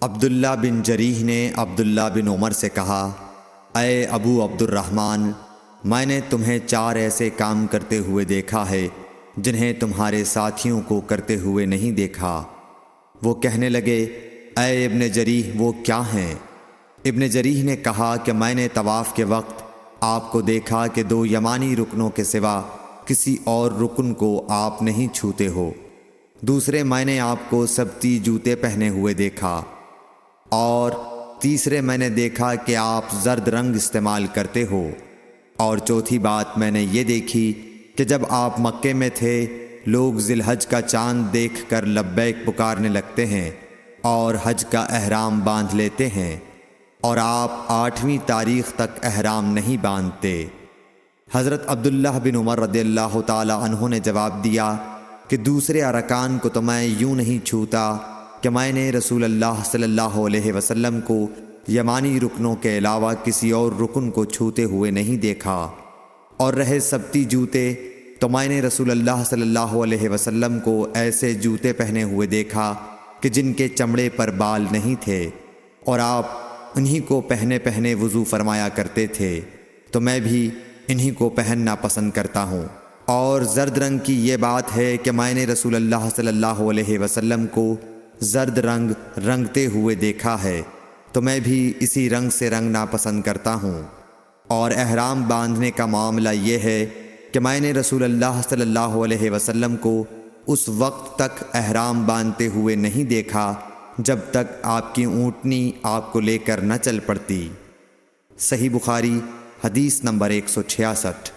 عبداللہ بن جریح نے عبداللہ بن عمر سے کہا، اے ابو عبد الرحمن، میں نے تمہیں 4 ایسے کام کرتے ہوئے دیکھا ہے جنہیں تمہارے ساتھیوں کو کرتے ہوئے نہیں دیکھا۔ وہ کہنے لگے، اے ابن جریح وہ کیا ہیں؟ ابن جریح نے کہا کہ میں نے طواف کے وقت آپ کو دیکھا کہ 2 یمانی رکنوں کے سوا کسی اور رکن کو آپ نہیں چھوتے ہو۔ دوسرے میں نے آپ کو سبتی جوتے پہنے ہوئے دیکھا، اور تیسرے میں نے دیکھا کہ آپ زرد رنگ استعمال کرتے ہو، اور چوتھی بات میں نے یہ دیکھی کہ جب آپ مکے میں تھے لوگ ذی الحج کا چاند دیکھ کر لبیک پکارنے لگتے ہیں اور حج کا احرام باندھ لیتے ہیں، اور آپ 8ویں تاریخ تک احرام نہیں باندھتے۔ حضرت عبداللہ بن عمر رضی اللہ تعالی عنہ نے جواب دیا کہ دوسرے ارکان کو تو میں یوں نہیں چھوتا کہ میں نے رسول اللہ صلی اللہ علیہ وسلم کو یمانی رکنوں کے علاوہ کسی اور رکن کو چھوتے ہوئے نہیں دیکھا، اور رہے سبتی جوتے تو میں نے رسول اللہ صلی اللہ علیہ وسلم کو ایسے جوتے پہنے ہوئے دیکھا کہ جن کے چمڑے پر بال نہیں تھے، اور آپ انہی کو پہنے پہنے وضو فرمایا کرتے تھے، تو میں بھی انہی کو پہننا پسند کرتا ہوں۔ اور زرد رنگ کی یہ بات ہے کہ میں نے رسول اللہ صلی اللہ علیہ وسلم کو زرد رنگ رنگتے ہوئے دیکھا ہے، تو میں بھی اسی رنگ سے رنگنا پسند کرتا ہوں۔ اور احرام باندھنے کا معاملہ یہ ہے کہ میں نے رسول اللہ صلی اللہ علیہ وسلم کو اس وقت تک احرام باندھتے ہوئے نہیں دیکھا جب تک آپ کی اونٹنی آپ کو لے کر نہ چل پڑتی۔ صحیح بخاری حدیث نمبر 166۔